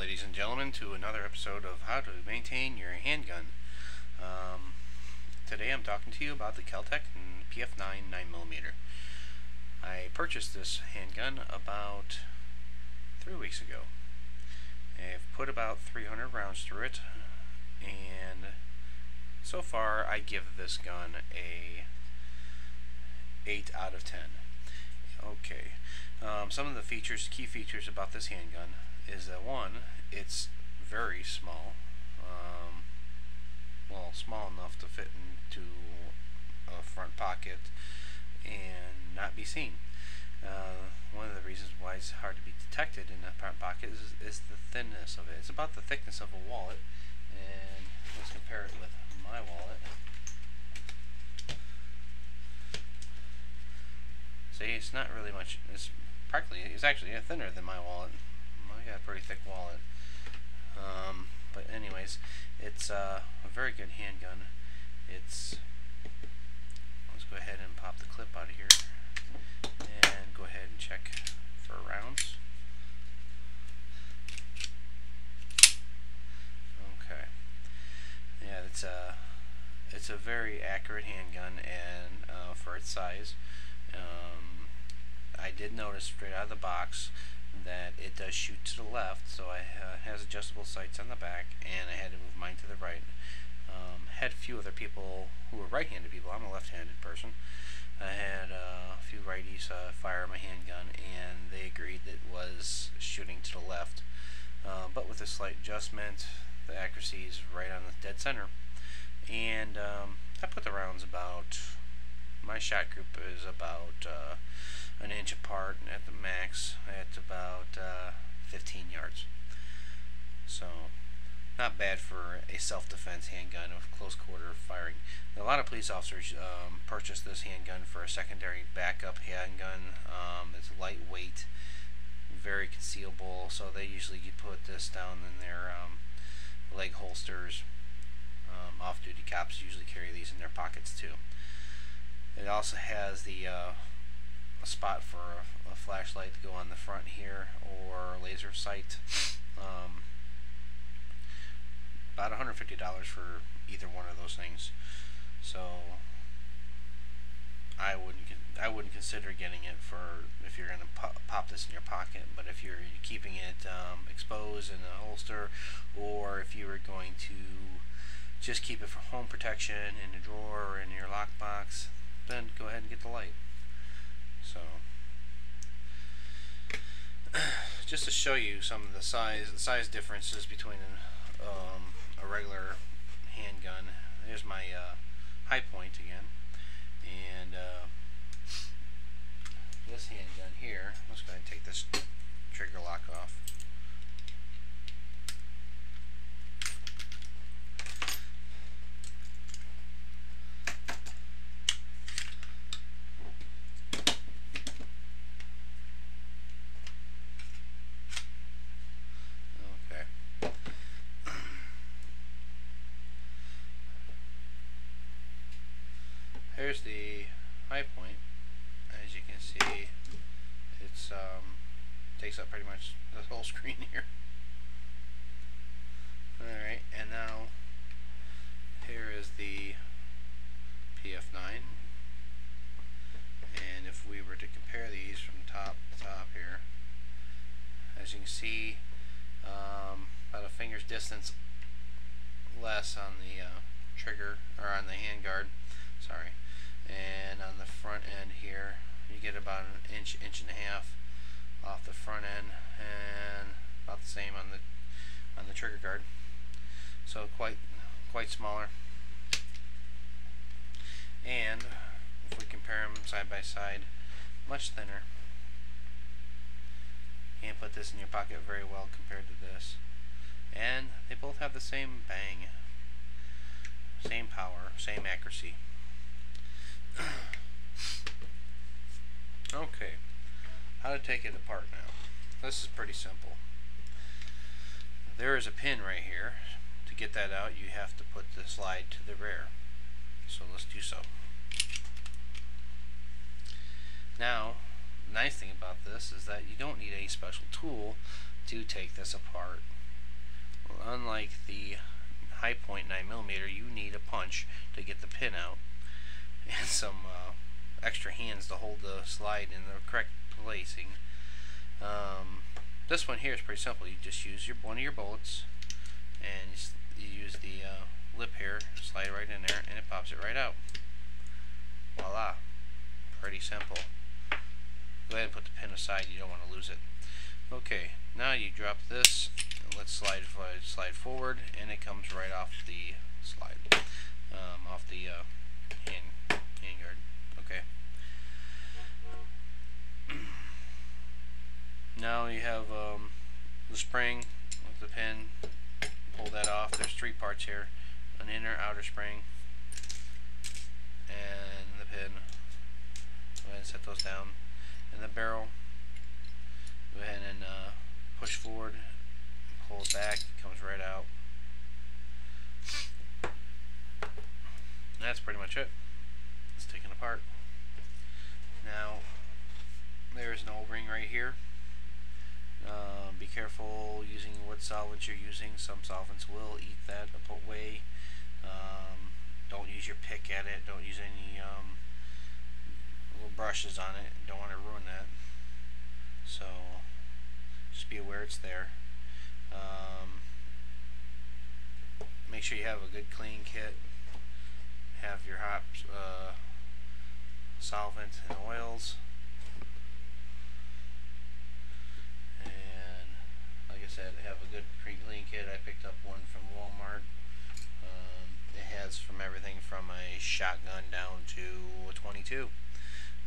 ladies and gentlemen, to another episode of How to Maintain Your Handgun. Today I'm talking to you about the KelTec PF-9 9mm. I purchased this handgun about 3 weeks ago. I've put about 300 rounds through it, and so far I give this gun a 8 out of 10. Okay, some of the key features about this handgun is that one, it's very small. Well, small enough to fit into a front pocket and not be seen. One of the reasons why it's hard to be detected in the front pocket is the thinness of it. It's about the thickness of a wallet, and let's compare it with my wallet. See, it's not really much. It's actually thinner than my wallet. I got a pretty thick wallet. But anyways, it's a very good handgun. Let's go ahead and pop the clip out of here and go ahead and check for rounds. Okay. Yeah, it's a very accurate handgun, and for its size. I did notice straight out of the box that it does shoot to the left, so it has adjustable sights on the back, and I had to move mine to the right. Had a few other people who were right-handed people. I'm a left-handed person. I had a few righties fire my handgun, and they agreed that it was shooting to the left. But with a slight adjustment, the accuracy is right on the dead center. And I put the rounds about, my shot group is about an inch apart, and at the max at about 15 yards. So not bad for a self-defense handgun of close quarter firing. A lot of police officers purchase this handgun for a secondary backup handgun. It's lightweight, very concealable, so they usually put this down in their leg holsters. Off-duty cops usually carry these in their pockets too. It also has the a spot for a flashlight to go on the front here, or a laser sight. About $150 for either one of those things. So I wouldn't consider getting it for if you're going to pop this in your pocket. But if you're keeping it exposed in a holster, or if you were going to just keep it for home protection in a drawer or in your lockbox, then go ahead and get the light. So just to show you some of the size differences between a regular handgun. There's my high point again, and this handgun here. Let's go ahead and take this trigger lock off. Here's the high point. As you can see, it's takes up pretty much the whole screen here. Alright, and now here is the PF-9, and if we were to compare these from top to top here, as you can see, about a finger's distance less on the trigger, or on the handguard, sorry. And on the front end here, you get about an inch and a half off the front end, and about the same on the trigger guard. So quite smaller. And if we compare them side by side, much thinner. You can't put this in your pocket very well compared to this. And they both have the same bang, same power, same accuracy. Okay, how to take it apart now. This is pretty simple. There is a pin right here. To get that out, you have to put the slide to the rear. So let's do so. Now, the nice thing about this is that you don't need any special tool to take this apart. unlike the high point 9mm, you need a punch to get the pin out, and some extra hands to hold the slide in the correct placing. This one here is pretty simple. You just use one of your bullets, and you use the lip here, slide right in there, and it pops it right out. Voila. Pretty simple. Go ahead and put the pin aside, you don't want to lose it. Okay, now you drop this, and let's slide forward, and it comes right off the slide, off the handguard. Okay. Now you have the spring with the pin. Pull that off. There's three parts here: an inner, outer spring, and the pin. Go ahead and set those down. And the barrel, go ahead and push forward, pull it back, it comes right out. And that's pretty much it. It's taken apart. Now, there's an O-ring right here. Be careful using what solvents you're using. Some solvents will eat that away. Don't use your pick at it. Don't use any little brushes on it. Don't want to ruin that. So just be aware it's there. Make sure you have a good clean kit. Have your hot solvent and oils. And like I said, have a good clean kit. I picked up one from Walmart. It has from everything from a shotgun down to a 22. You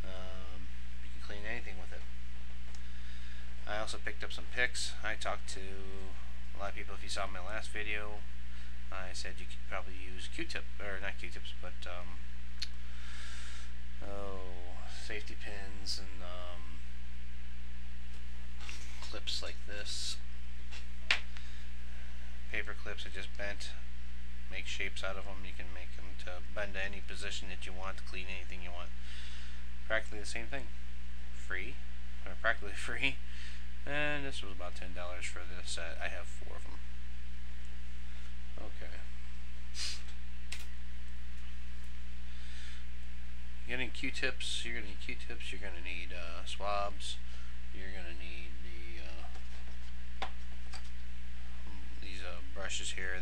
can clean anything with it. I also picked up some picks. I talked to a lot of people. If you saw my last video, I said you could probably use Q-tip, or not Q-tips, but safety pins and clips like this. Paper clips are just bent. Make shapes out of them. You can make them to bend to any position that you want, to clean anything you want. Practically the same thing. Free, or practically free. And this was about $10 for this set. I have 4 of them. Okay. Getting Q-tips. You're gonna need Q-tips. You're gonna need swabs. You're gonna need these brushes here.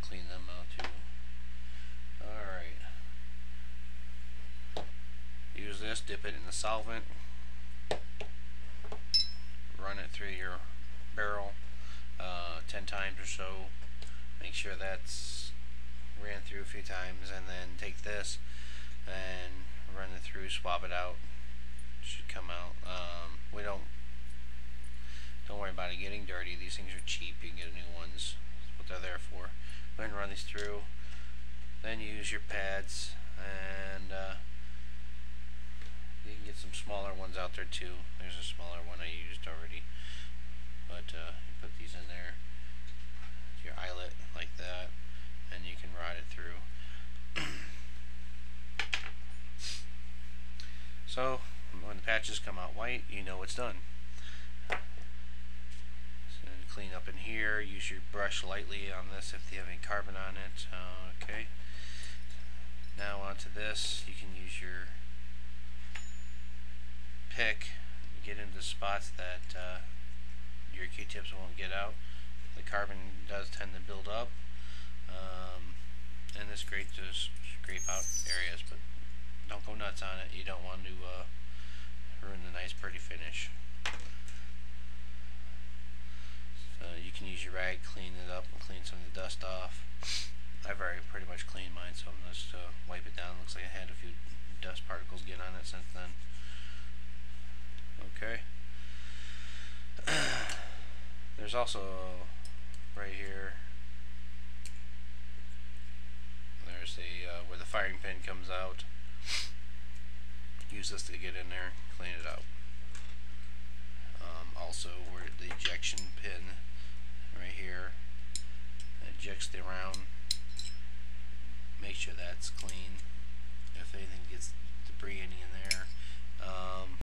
Clean them out too. All right. Use this. Dip it in the solvent. Run it through your barrel 10 times or so. Make sure that's ran through a few times, and then take this and run it through, swab it out. It should come out. Don't worry about it getting dirty. These things are cheap. You can get new ones. That's what they're there for. Go ahead and run these through. Then use your pads, and you can get some smaller ones out there too. There's a smaller one I used already, but you put these in there, your eyelet like that, and you can ride it through. So when the patches come out white, you know it's done. So clean up in here. Use your brush lightly on this if you have any carbon on it. Okay. Now onto this, you can use your pick, get into spots that your Q-tips won't get out. The carbon does tend to build up, and this grate just scrape out areas, but don't go nuts on it. You don't want to ruin the nice pretty finish. You can use your rag, clean it up, and clean some of the dust off. I've already pretty much cleaned mine, so I'm just wipe it down. Looks like I had a few dust particles get on it since then. Okay. There's also right here. There's a where the firing pin comes out. Use this to get in there, clean it out. Also, where the ejection pin right here ejects the round. Make sure that's clean. If anything gets debris in there.